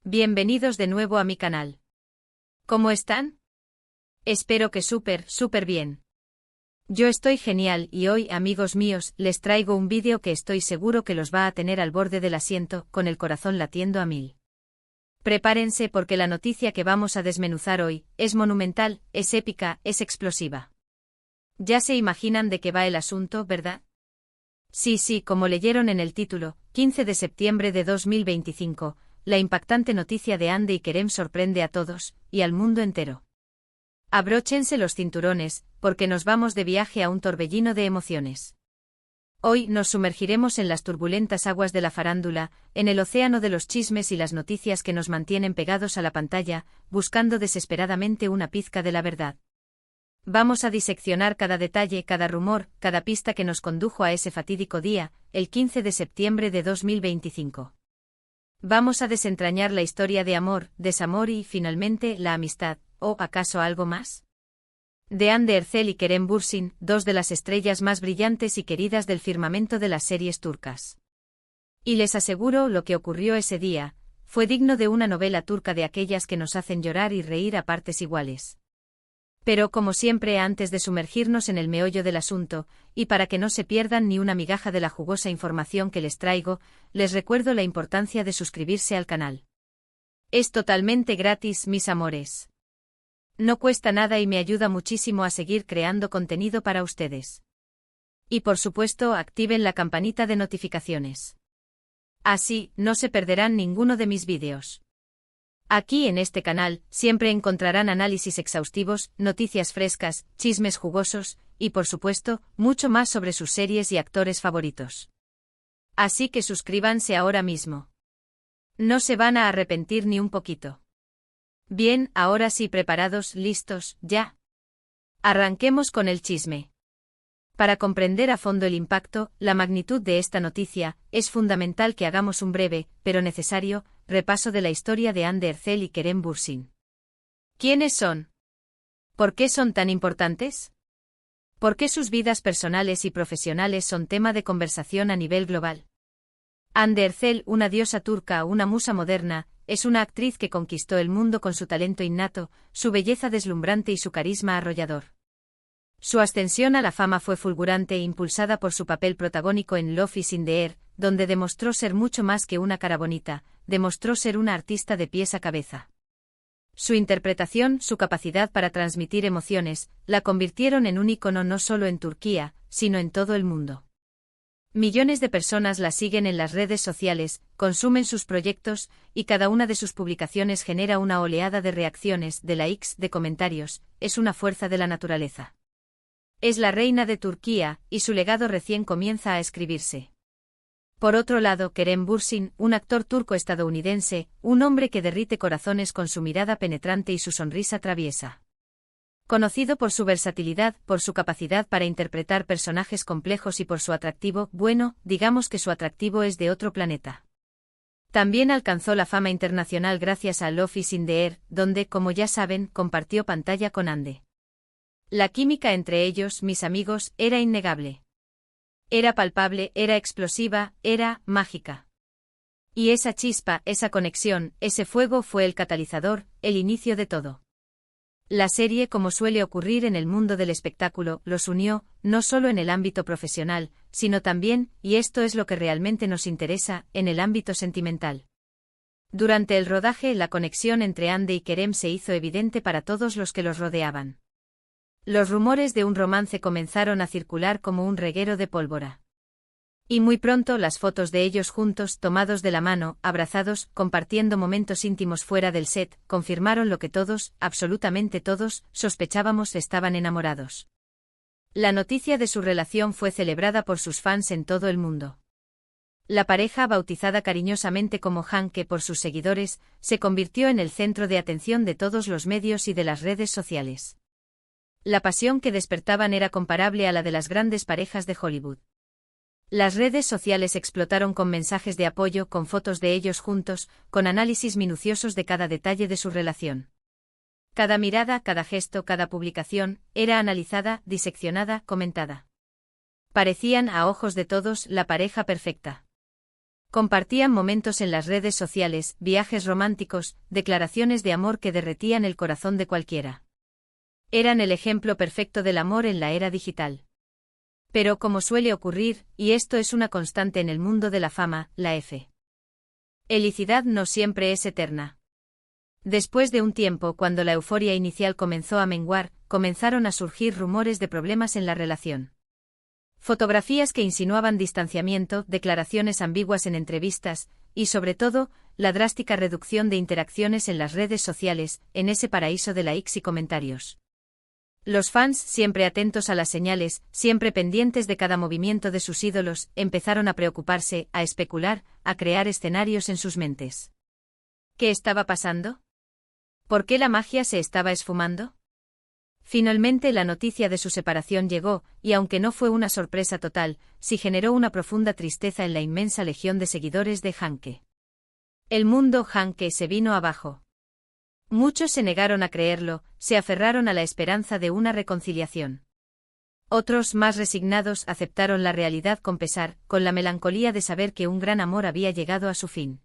Bienvenidos de nuevo a mi canal. ¿Cómo están? Espero que súper bien. Yo estoy genial y hoy, amigos míos, les traigo un vídeo que estoy seguro que los va a tener al borde del asiento, con el corazón latiendo a mil. Prepárense porque la noticia que vamos a desmenuzar hoy es monumental, es épica, es explosiva. Ya se imaginan de qué va el asunto, ¿verdad? Sí, como leyeron en el título, 15 de septiembre de 2025, la impactante noticia de Hande y Kerem sorprende a todos, y al mundo entero. Abróchense los cinturones, porque nos vamos de viaje a un torbellino de emociones. Hoy nos sumergiremos en las turbulentas aguas de la farándula, en el océano de los chismes y las noticias que nos mantienen pegados a la pantalla, buscando desesperadamente una pizca de la verdad. Vamos a diseccionar cada detalle, cada rumor, cada pista que nos condujo a ese fatídico día, el 15 de septiembre de 2025. Vamos a desentrañar la historia de amor, desamor y, finalmente, la amistad, ¿o acaso algo más? De Hande Erçel y Kerem Bürsin, dos de las estrellas más brillantes y queridas del firmamento de las series turcas. Y les aseguro, lo que ocurrió ese día, fue digno de una novela turca de aquellas que nos hacen llorar y reír a partes iguales. Pero como siempre, antes de sumergirnos en el meollo del asunto, y para que no se pierdan ni una migaja de la jugosa información que les traigo, les recuerdo la importancia de suscribirse al canal. Es totalmente gratis, mis amores. No cuesta nada y me ayuda muchísimo a seguir creando contenido para ustedes. Y por supuesto, activen la campanita de notificaciones. Así, no se perderán ninguno de mis vídeos. Aquí en este canal, siempre encontrarán análisis exhaustivos, noticias frescas, chismes jugosos, y por supuesto, mucho más sobre sus series y actores favoritos. Así que suscríbanse ahora mismo. No se van a arrepentir ni un poquito. Bien, ahora sí, preparados, listos, ya. Arranquemos con el chisme. Para comprender a fondo el impacto, la magnitud de esta noticia, es fundamental que hagamos un breve, pero necesario, repaso de la historia de Hande Erçel y Kerem Bürsin. ¿Quiénes son? ¿Por qué son tan importantes? ¿Por qué sus vidas personales y profesionales son tema de conversación a nivel global? Hande Erçel, una diosa turca, una musa moderna, es una actriz que conquistó el mundo con su talento innato, su belleza deslumbrante y su carisma arrollador. Su ascensión a la fama fue fulgurante e impulsada por su papel protagónico en Love is in the Air, donde demostró ser mucho más que una cara bonita, demostró ser una artista de pies a cabeza. Su interpretación, su capacidad para transmitir emociones, la convirtieron en un ícono no solo en Turquía, sino en todo el mundo. Millones de personas la siguen en las redes sociales, consumen sus proyectos, y cada una de sus publicaciones genera una oleada de reacciones, de likes, de comentarios, es una fuerza de la naturaleza. Es la reina de Turquía, y su legado recién comienza a escribirse. Por otro lado, Kerem Bürsin, un actor turco-estadounidense, un hombre que derrite corazones con su mirada penetrante y su sonrisa traviesa. Conocido por su versatilidad, por su capacidad para interpretar personajes complejos y por su atractivo, bueno, digamos que su atractivo es de otro planeta. También alcanzó la fama internacional gracias a Love is in the Air, donde, como ya saben, compartió pantalla con Hande. La química entre ellos, mis amigos, era innegable. Era palpable, era explosiva, era mágica. Y esa chispa, esa conexión, ese fuego fue el catalizador, el inicio de todo. La serie, como suele ocurrir en el mundo del espectáculo, los unió, no solo en el ámbito profesional, sino también, y esto es lo que realmente nos interesa, en el ámbito sentimental. Durante el rodaje, la conexión entre Hande y Kerem se hizo evidente para todos los que los rodeaban. Los rumores de un romance comenzaron a circular como un reguero de pólvora. Y muy pronto las fotos de ellos juntos, tomados de la mano, abrazados, compartiendo momentos íntimos fuera del set, confirmaron lo que todos, absolutamente todos, sospechábamos: estaban enamorados. La noticia de su relación fue celebrada por sus fans en todo el mundo. La pareja, bautizada cariñosamente como Hanke por sus seguidores, se convirtió en el centro de atención de todos los medios y de las redes sociales. La pasión que despertaban era comparable a la de las grandes parejas de Hollywood. Las redes sociales explotaron con mensajes de apoyo, con fotos de ellos juntos, con análisis minuciosos de cada detalle de su relación. Cada mirada, cada gesto, cada publicación, era analizada, diseccionada, comentada. Parecían, a ojos de todos, la pareja perfecta. Compartían momentos en las redes sociales, viajes románticos, declaraciones de amor que derretían el corazón de cualquiera. Eran el ejemplo perfecto del amor en la era digital. Pero como suele ocurrir, y esto es una constante en el mundo de la fama, la felicidad no siempre es eterna. Después de un tiempo, cuando la euforia inicial comenzó a menguar, comenzaron a surgir rumores de problemas en la relación. Fotografías que insinuaban distanciamiento, declaraciones ambiguas en entrevistas, y sobre todo, la drástica reducción de interacciones en las redes sociales, en ese paraíso de likes y comentarios. Los fans, siempre atentos a las señales, siempre pendientes de cada movimiento de sus ídolos, empezaron a preocuparse, a especular, a crear escenarios en sus mentes. ¿Qué estaba pasando? ¿Por qué la magia se estaba esfumando? Finalmente la noticia de su separación llegó, y aunque no fue una sorpresa total, sí generó una profunda tristeza en la inmensa legión de seguidores de Hanke. El mundo Hanke se vino abajo. Muchos se negaron a creerlo, se aferraron a la esperanza de una reconciliación. Otros, más resignados, aceptaron la realidad con pesar, con la melancolía de saber que un gran amor había llegado a su fin.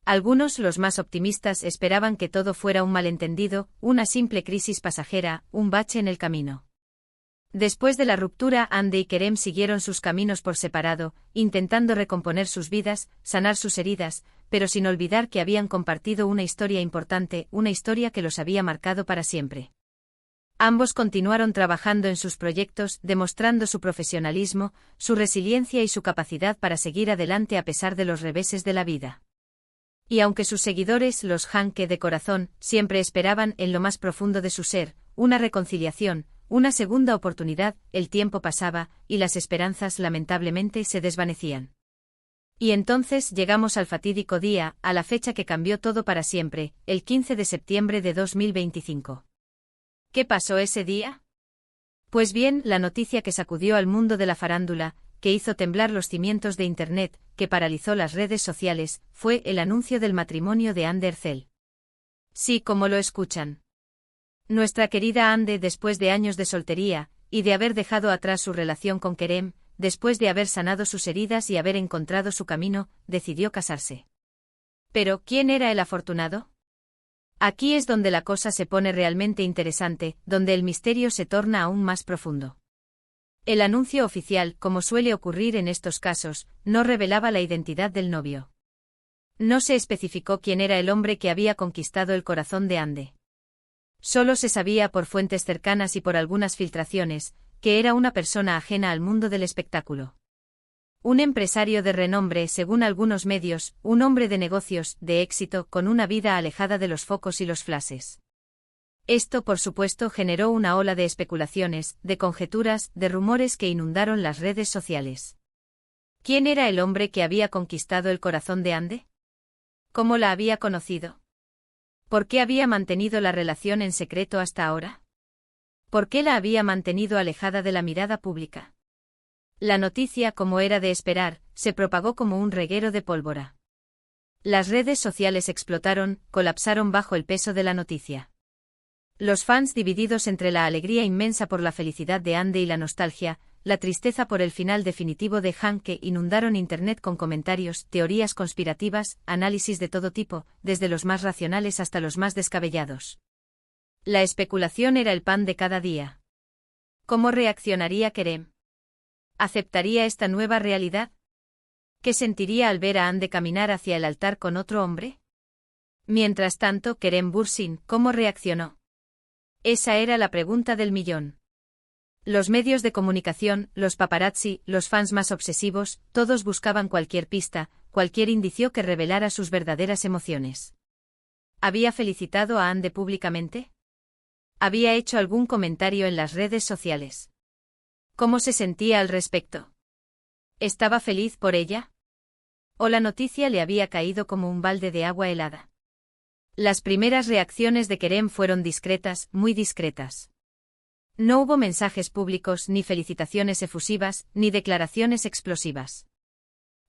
Algunos, los más optimistas, esperaban que todo fuera un malentendido, una simple crisis pasajera, un bache en el camino. Después de la ruptura, Ande y Kerem siguieron sus caminos por separado, intentando recomponer sus vidas, sanar sus heridas, pero sin olvidar que habían compartido una historia importante, una historia que los había marcado para siempre. Ambos continuaron trabajando en sus proyectos, demostrando su profesionalismo, su resiliencia y su capacidad para seguir adelante a pesar de los reveses de la vida. Y aunque sus seguidores, los Hanke de corazón, siempre esperaban en lo más profundo de su ser, una reconciliación, una segunda oportunidad, el tiempo pasaba, y las esperanzas lamentablemente se desvanecían. Y entonces llegamos al fatídico día, a la fecha que cambió todo para siempre, el 15 de septiembre de 2025. ¿Qué pasó ese día? Pues bien, la noticia que sacudió al mundo de la farándula, que hizo temblar los cimientos de Internet, que paralizó las redes sociales, fue el anuncio del matrimonio de Ande Erçel. Sí, como lo escuchan. Nuestra querida Ande, después de años de soltería, y de haber dejado atrás su relación con Kerem, después de haber sanado sus heridas y haber encontrado su camino, decidió casarse. Pero, ¿quién era el afortunado? Aquí es donde la cosa se pone realmente interesante, donde el misterio se torna aún más profundo. El anuncio oficial, como suele ocurrir en estos casos, no revelaba la identidad del novio. No se especificó quién era el hombre que había conquistado el corazón de Ande. Solo se sabía por fuentes cercanas y por algunas filtraciones, que era una persona ajena al mundo del espectáculo. Un empresario de renombre, según algunos medios, un hombre de negocios, de éxito, con una vida alejada de los focos y los flashes. Esto, por supuesto, generó una ola de especulaciones, de conjeturas, de rumores que inundaron las redes sociales. ¿Quién era el hombre que había conquistado el corazón de Ande? ¿Cómo la había conocido? ¿Por qué había mantenido la relación en secreto hasta ahora? ¿Por qué la había mantenido alejada de la mirada pública? La noticia, como era de esperar, se propagó como un reguero de pólvora. Las redes sociales explotaron, colapsaron bajo el peso de la noticia. Los fans, divididos entre la alegría inmensa por la felicidad de Ande y la nostalgia, la tristeza por el final definitivo de Hanke, inundaron Internet con comentarios, teorías conspirativas, análisis de todo tipo, desde los más racionales hasta los más descabellados. La especulación era el pan de cada día. ¿Cómo reaccionaría Kerem? ¿Aceptaría esta nueva realidad? ¿Qué sentiría al ver a Ande caminar hacia el altar con otro hombre? Mientras tanto, Kerem Bürsin, ¿cómo reaccionó? Esa era la pregunta del millón. Los medios de comunicación, los paparazzi, los fans más obsesivos, todos buscaban cualquier pista, cualquier indicio que revelara sus verdaderas emociones. ¿Había felicitado a Ande públicamente? ¿Había hecho algún comentario en las redes sociales? ¿Cómo se sentía al respecto? ¿Estaba feliz por ella? ¿O la noticia le había caído como un balde de agua helada? Las primeras reacciones de Kerem fueron discretas, muy discretas. No hubo mensajes públicos, ni felicitaciones efusivas, ni declaraciones explosivas.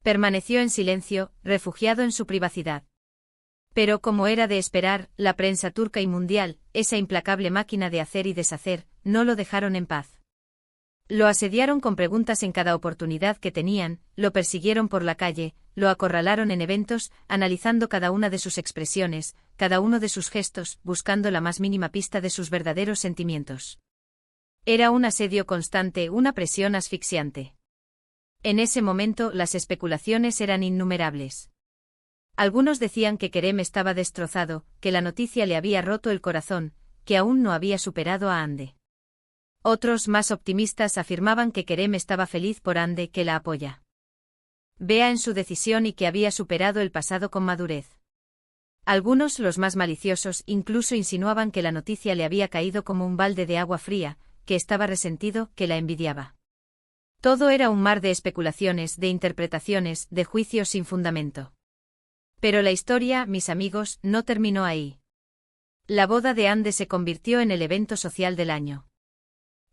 Permaneció en silencio, refugiado en su privacidad. Pero, como era de esperar, la prensa turca y mundial, esa implacable máquina de hacer y deshacer, no lo dejaron en paz. Lo asediaron con preguntas en cada oportunidad que tenían, lo persiguieron por la calle, lo acorralaron en eventos, analizando cada una de sus expresiones, cada uno de sus gestos, buscando la más mínima pista de sus verdaderos sentimientos. Era un asedio constante, una presión asfixiante. En ese momento las especulaciones eran innumerables. Algunos decían que Kerem estaba destrozado, que la noticia le había roto el corazón, que aún no había superado a Hande. Otros, más optimistas, afirmaban que Kerem estaba feliz por Hande, que la apoya. Vea en su decisión y que había superado el pasado con madurez. Algunos, los más maliciosos, incluso insinuaban que la noticia le había caído como un balde de agua fría, que estaba resentido, que la envidiaba. Todo era un mar de especulaciones, de interpretaciones, de juicios sin fundamento. Pero la historia, mis amigos, no terminó ahí. La boda de Hande se convirtió en el evento social del año.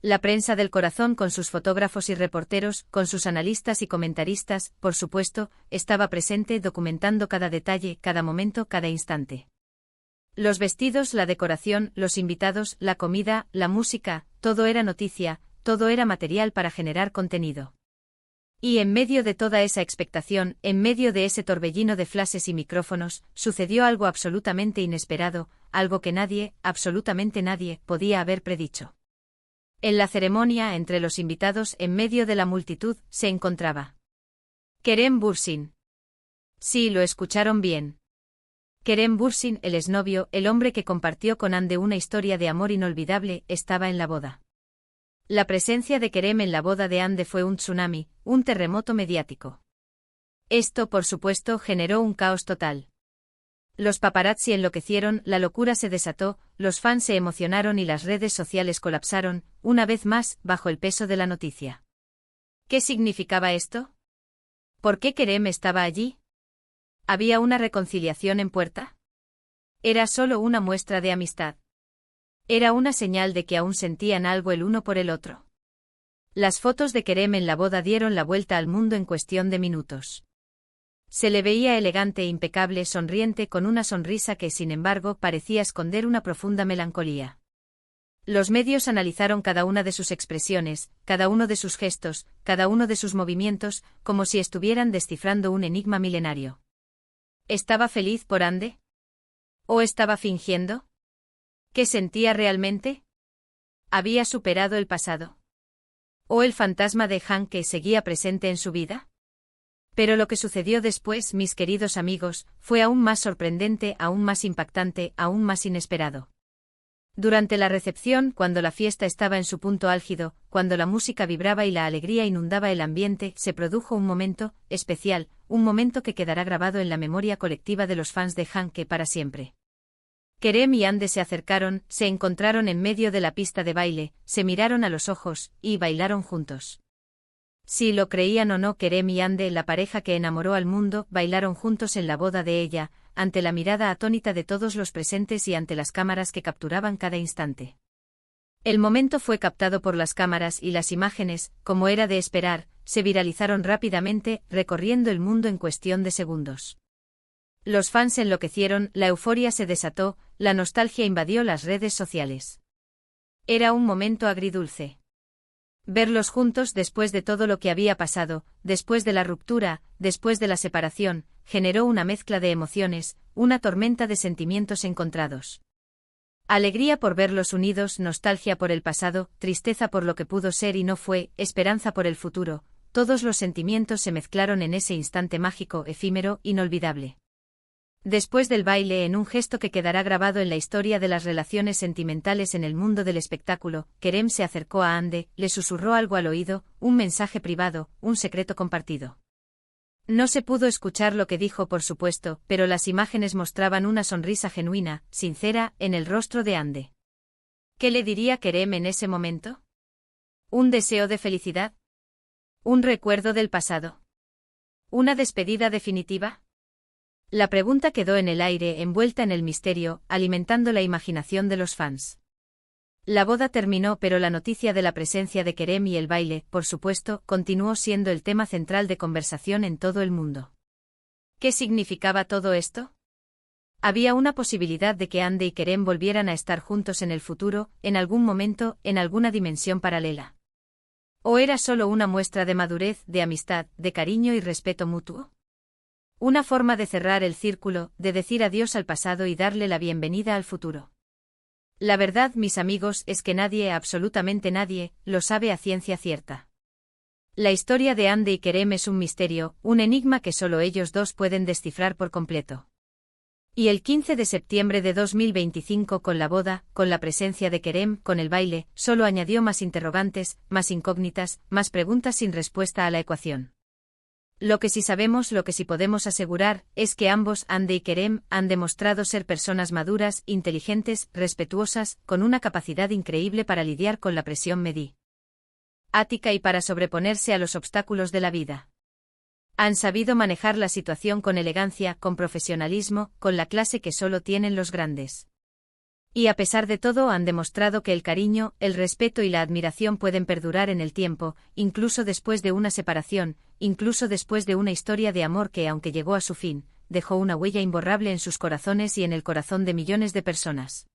La prensa del corazón, con sus fotógrafos y reporteros, con sus analistas y comentaristas, por supuesto, estaba presente documentando cada detalle, cada momento, cada instante. Los vestidos, la decoración, los invitados, la comida, la música, todo era noticia, todo era material para generar contenido. Y en medio de toda esa expectación, en medio de ese torbellino de flashes y micrófonos, sucedió algo absolutamente inesperado, algo que nadie, absolutamente nadie, podía haber predicho. En la ceremonia, entre los invitados, en medio de la multitud, se encontraba Kerem Bürsin. Sí, lo escucharon bien. Kerem Bürsin, el exnovio, el hombre que compartió con Hande una historia de amor inolvidable, estaba en la boda. La presencia de Kerem en la boda de Hande fue un tsunami, un terremoto mediático. Esto, por supuesto, generó un caos total. Los paparazzi enloquecieron, la locura se desató, los fans se emocionaron y las redes sociales colapsaron, una vez más, bajo el peso de la noticia. ¿Qué significaba esto? ¿Por qué Kerem estaba allí? ¿Había una reconciliación en puerta? Era solo una muestra de amistad. Era una señal de que aún sentían algo el uno por el otro. Las fotos de Kerem en la boda dieron la vuelta al mundo en cuestión de minutos. Se le veía elegante, impecable, sonriente, con una sonrisa que, sin embargo, parecía esconder una profunda melancolía. Los medios analizaron cada una de sus expresiones, cada uno de sus gestos, cada uno de sus movimientos, como si estuvieran descifrando un enigma milenario. ¿Estaba feliz por Hande? ¿O estaba fingiendo? ¿Qué sentía realmente? ¿Había superado el pasado? ¿O el fantasma de Han que seguía presente en su vida? Pero lo que sucedió después, mis queridos amigos, fue aún más sorprendente, aún más impactante, aún más inesperado. Durante la recepción, cuando la fiesta estaba en su punto álgido, cuando la música vibraba y la alegría inundaba el ambiente, se produjo un momento especial, un momento que quedará grabado en la memoria colectiva de los fans de Hanke para siempre. Kerem y Hande se acercaron, se encontraron en medio de la pista de baile, se miraron a los ojos, y bailaron juntos. Si lo creían o no, Kerem y Hande, la pareja que enamoró al mundo, bailaron juntos en la boda de ella, ante la mirada atónita de todos los presentes y ante las cámaras que capturaban cada instante. El momento fue captado por las cámaras y las imágenes, como era de esperar, se viralizaron rápidamente, recorriendo el mundo en cuestión de segundos. Los fans enloquecieron, la euforia se desató, la nostalgia invadió las redes sociales. Era un momento agridulce. Verlos juntos después de todo lo que había pasado, después de la ruptura, después de la separación, generó una mezcla de emociones, una tormenta de sentimientos encontrados. Alegría por verlos unidos, nostalgia por el pasado, tristeza por lo que pudo ser y no fue, esperanza por el futuro, todos los sentimientos se mezclaron en ese instante mágico, efímero, inolvidable. Después del baile, en un gesto que quedará grabado en la historia de las relaciones sentimentales en el mundo del espectáculo, Kerem se acercó a Hande, le susurró algo al oído, un mensaje privado, un secreto compartido. No se pudo escuchar lo que dijo, por supuesto, pero las imágenes mostraban una sonrisa genuina, sincera, en el rostro de Hande. ¿Qué le diría Kerem en ese momento? ¿Un deseo de felicidad? ¿Un recuerdo del pasado? ¿Una despedida definitiva? La pregunta quedó en el aire, envuelta en el misterio, alimentando la imaginación de los fans. La boda terminó, pero la noticia de la presencia de Kerem y el baile, por supuesto, continuó siendo el tema central de conversación en todo el mundo. ¿Qué significaba todo esto? Había una posibilidad de que Hande y Kerem volvieran a estar juntos en el futuro, en algún momento, en alguna dimensión paralela. ¿O era solo una muestra de madurez, de amistad, de cariño y respeto mutuo? Una forma de cerrar el círculo, de decir adiós al pasado y darle la bienvenida al futuro. La verdad, mis amigos, es que nadie, absolutamente nadie, lo sabe a ciencia cierta. La historia de Hande y Kerem es un misterio, un enigma que solo ellos dos pueden descifrar por completo. Y el 15 de septiembre de 2025, con la boda, con la presencia de Kerem, con el baile, solo añadió más interrogantes, más incógnitas, más preguntas sin respuesta a la ecuación. Lo que sí sabemos, lo que sí podemos asegurar, es que ambos, Hande y Kerem, han demostrado ser personas maduras, inteligentes, respetuosas, con una capacidad increíble para lidiar con la presión mediática y para sobreponerse a los obstáculos de la vida. Han sabido manejar la situación con elegancia, con profesionalismo, con la clase que solo tienen los grandes. Y a pesar de todo han demostrado que el cariño, el respeto y la admiración pueden perdurar en el tiempo, incluso después de una separación, incluso después de una historia de amor que, aunque llegó a su fin, dejó una huella imborrable en sus corazones y en el corazón de millones de personas.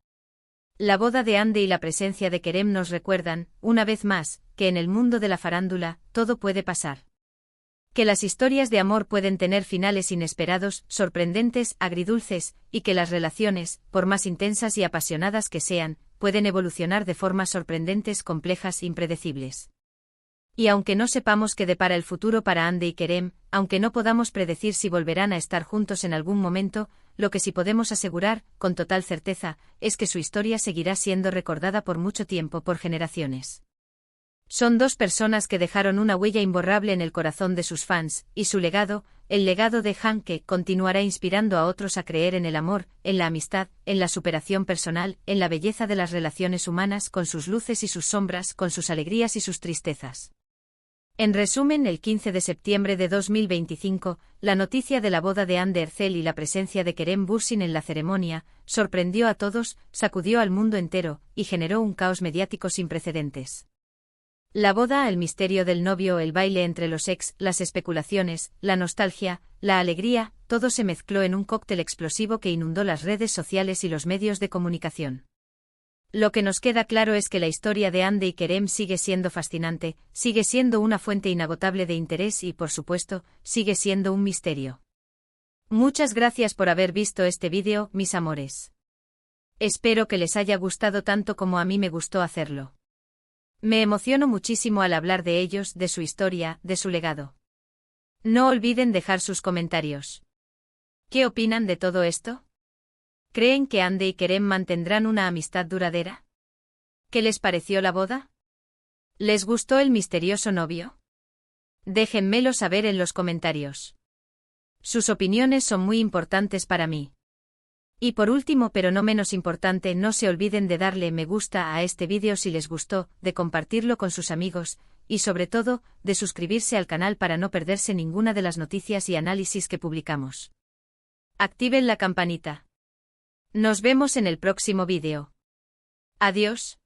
La boda de Hande y la presencia de Kerem nos recuerdan, una vez más, que en el mundo de la farándula, todo puede pasar. Que las historias de amor pueden tener finales inesperados, sorprendentes, agridulces, y que las relaciones, por más intensas y apasionadas que sean, pueden evolucionar de formas sorprendentes, complejas, impredecibles. Y aunque no sepamos qué depara el futuro para Hande y Kerem, aunque no podamos predecir si volverán a estar juntos en algún momento, lo que sí podemos asegurar, con total certeza, es que su historia seguirá siendo recordada por mucho tiempo, por generaciones. Son dos personas que dejaron una huella imborrable en el corazón de sus fans, y su legado, el legado de Hande, continuará inspirando a otros a creer en el amor, en la amistad, en la superación personal, en la belleza de las relaciones humanas, con sus luces y sus sombras, con sus alegrías y sus tristezas. En resumen, el 15 de septiembre de 2025, la noticia de la boda de Hande Erçel y la presencia de Kerem Bürsin en la ceremonia, sorprendió a todos, sacudió al mundo entero, y generó un caos mediático sin precedentes. La boda, el misterio del novio, el baile entre los ex, las especulaciones, la nostalgia, la alegría, todo se mezcló en un cóctel explosivo que inundó las redes sociales y los medios de comunicación. Lo que nos queda claro es que la historia de Hande y Kerem sigue siendo fascinante, sigue siendo una fuente inagotable de interés y, por supuesto, sigue siendo un misterio. Muchas gracias por haber visto este vídeo, mis amores. Espero que les haya gustado tanto como a mí me gustó hacerlo. Me emociono muchísimo al hablar de ellos, de su historia, de su legado. No olviden dejar sus comentarios. ¿Qué opinan de todo esto? ¿Creen que Hande y Kerem mantendrán una amistad duradera? ¿Qué les pareció la boda? ¿Les gustó el misterioso novio? Déjenmelo saber en los comentarios. Sus opiniones son muy importantes para mí. Y por último, pero no menos importante, no se olviden de darle me gusta a este vídeo si les gustó, de compartirlo con sus amigos, y sobre todo, de suscribirse al canal para no perderse ninguna de las noticias y análisis que publicamos. Activen la campanita. Nos vemos en el próximo vídeo. Adiós.